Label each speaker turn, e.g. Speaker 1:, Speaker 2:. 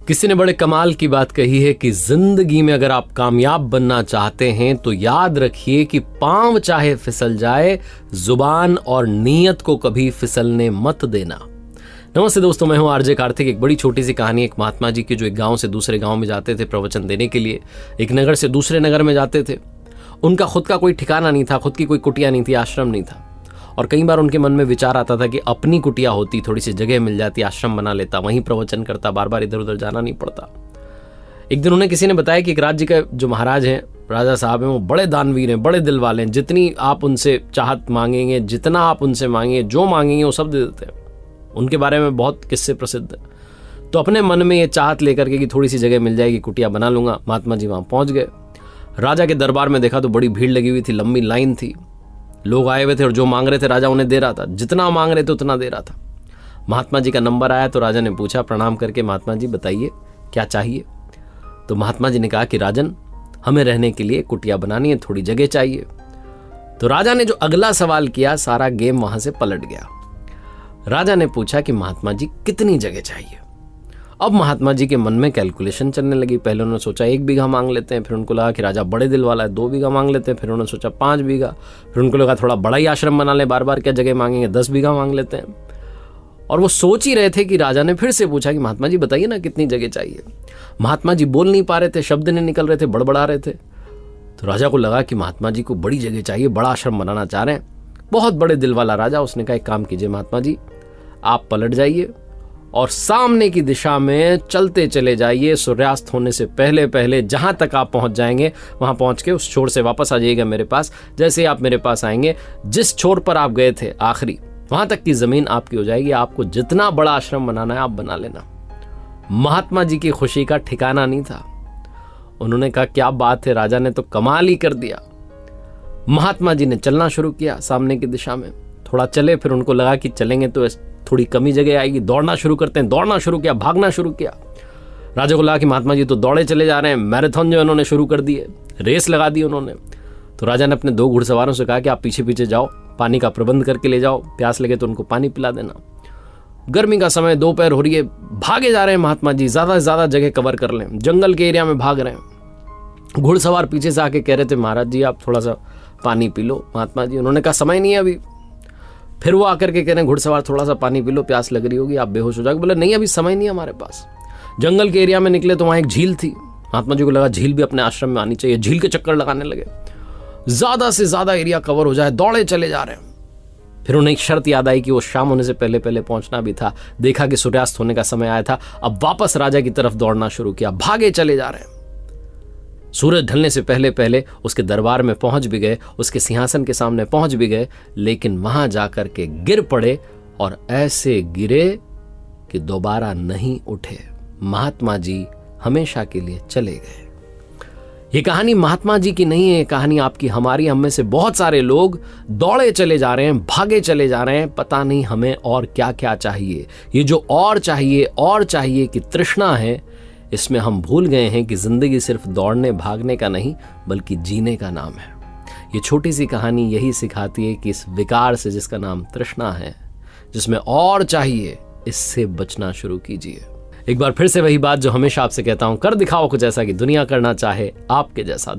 Speaker 1: किसी ने बड़े कमाल की बात कही है कि जिंदगी में अगर आप कामयाब बनना चाहते हैं तो याद रखिए कि पांव चाहे फिसल जाए, जुबान और नीयत को कभी फिसलने मत देना। नमस्ते दोस्तों, मैं हूं आरजे कार्तिक। एक बड़ी छोटी सी कहानी एक महात्मा जी की, जो एक गांव से दूसरे गांव में जाते थे प्रवचन देने के लिए। एक नगर से दूसरे नगर में जाते थे। उनका खुद का कोई ठिकाना नहीं था, खुद की कोई कुटिया नहीं थी, आश्रम नहीं था। और कई बार उनके मन में विचार आता था कि अपनी कुटिया होती, थोड़ी सी जगह मिल जाती, आश्रम बना लेता, वहीं प्रवचन करता, बार बार इधर उधर जाना नहीं पड़ता। एक दिन उन्हें किसी ने बताया कि एक राज्य का जो महाराज हैं, राजा साहब हैं, वो बड़े दानवीर हैं, बड़े दिल वाले हैं। जितनी आप उनसे चाहत मांगेंगे, जितना आप उनसे मांगेंगे, जो मांगेंगे वो सब दे देते हैं। उनके बारे में बहुत किस्से प्रसिद्ध हैं। तो अपने मन में ये चाहत लेकर के कि थोड़ी सी जगह मिल जाएगी, कुटिया बना लूंगा, महात्मा जी वहाँ पहुँच गए। राजा के दरबार में देखा तो बड़ी भीड़ लगी हुई थी, लंबी लाइन थी, लोग आए हुए थे और जो मांग रहे थे राजा उन्हें दे रहा था। जितना मांग रहे थे उतना दे रहा था। महात्मा जी का नंबर आया तो राजा ने पूछा प्रणाम करके, महात्मा जी बताइए क्या चाहिए। तो महात्मा जी ने कहा कि राजन, हमें रहने के लिए कुटिया बनानी है, थोड़ी जगह चाहिए। तो राजा ने जो अगला सवाल किया, सारा गेम वहां से पलट गया। राजा ने पूछा कि महात्मा जी कितनी जगह चाहिए। अब महात्मा जी के मन में कैलकुलेशन चलने लगी। पहले उन्होंने सोचा 1 बीघा मांग लेते हैं, फिर उनको लगा कि राजा बड़े दिल वाला है, 2 बीघा मांग लेते हैं, फिर उन्होंने सोचा 5 बीघा, फिर उनको लगा थोड़ा बड़ा ही आश्रम बना ले, बार बार क्या जगह मांगेंगे, 10 बीघा मांग लेते हैं। और वो सोच ही रहे थे कि राजा ने फिर से पूछा कि महात्मा जी बताइए ना कितनी जगह चाहिए। महात्मा जी बोल नहीं पा रहे थे, शब्द नहीं निकल रहे थे, बड़बड़ा रहे थे। तो राजा को लगा कि महात्मा जी को बड़ी जगह चाहिए, बड़ा आश्रम बनाना चाह रहे हैं, बहुत बड़े दिल वाला राजा। उसने कहा एक काम कीजिए महात्मा जी, आप पलट जाइए और सामने की दिशा में चलते चले जाइए। सूर्यास्त होने से पहले पहले जहां तक आप पहुंच जाएंगे वहां पहुंच के उस छोर से वापस आ जाइएगा मेरे पास। जैसे ही आप मेरे पास आएंगे, जिस छोर पर आप गए थे आखिरी, वहां तक की जमीन आपकी हो जाएगी। आपको जितना बड़ा आश्रम बनाना है आप बना लेना। महात्मा जी की खुशी का ठिकाना नहीं था। उन्होंने कहा क्या बात है, राजा ने तो कमाल ही कर दिया। महात्मा जी ने चलना शुरू किया सामने की दिशा में। थोड़ा चले, फिर उनको लगा कि चलेंगे तो थोड़ी कमी जगह आएगी, दौड़ना शुरू करते हैं। दौड़ना शुरू किया, भागना शुरू किया। राजा को लगा कि महात्मा जी तो दौड़े चले जा रहे हैं, मैराथन जो उन्होंने शुरू कर दी है, रेस लगा दी उन्होंने। तो राजा ने अपने 2 घुड़सवारों से कहा कि आप पीछे पीछे जाओ, पानी का प्रबंध करके ले जाओ, प्यास लगे तो उनको पानी पिला देना। गर्मी का समय, दोपहर हो रही है, भागे जा रहे हैं महात्मा जी, ज्यादा से ज्यादा जगह कवर कर लें, जंगल के एरिया में भाग रहे हैं। घुड़सवार पीछे से आके कह रहे थे महाराज जी आप थोड़ा सा पानी पी लो। महात्मा जी, उन्होंने कहा समय नहीं है अभी। फिर वो आकर के कह रहे हैं घुड़सवार थोड़ा सा पानी पी लो, प्यास लग रही होगी, आप बेहोश हो जाओगे। बोले नहीं अभी समय नहीं है हमारे पास। जंगल के एरिया में निकले तो वहां एक झील थी। महात्मा जी को लगा झील भी अपने आश्रम में आनी चाहिए। झील के चक्कर लगाने लगे, ज्यादा से ज्यादा एरिया कवर हो जाए, दौड़े चले जा रहे हैं। फिर उन्हें एक शर्त याद आई कि वो शाम होने से पहले पहले पहुंचना भी था। देखा कि सूर्यास्त होने का समय आया था। अब वापस राजा की तरफ दौड़ना शुरू किया, भागे चले जा रहे हैं। सूरज ढलने से पहले पहले उसके दरबार में पहुंच भी गए, उसके सिंहासन के सामने पहुंच भी गए, लेकिन वहां जाकर के गिर पड़े और ऐसे गिरे कि दोबारा नहीं उठे। महात्मा जी हमेशा के लिए चले गए। ये कहानी महात्मा जी की नहीं है, ये कहानी आपकी, हमारी। हम में से बहुत सारे लोग दौड़े चले जा रहे हैं, भागे चले जा रहे हैं, पता नहीं हमें और क्या क्या चाहिए। ये जो और चाहिए कि तृष्णा है, इसमें हम भूल गए हैं कि जिंदगी सिर्फ दौड़ने भागने का नहीं बल्कि जीने का नाम है। ये छोटी सी कहानी यही सिखाती है कि इस विकार से जिसका नाम तृष्णा है, जिसमें और चाहिए, इससे बचना शुरू कीजिए। एक बार फिर से वही बात जो हमेशा आपसे कहता हूं, कर दिखाओ कुछ ऐसा कि दुनिया करना चाहे आपके जैसा।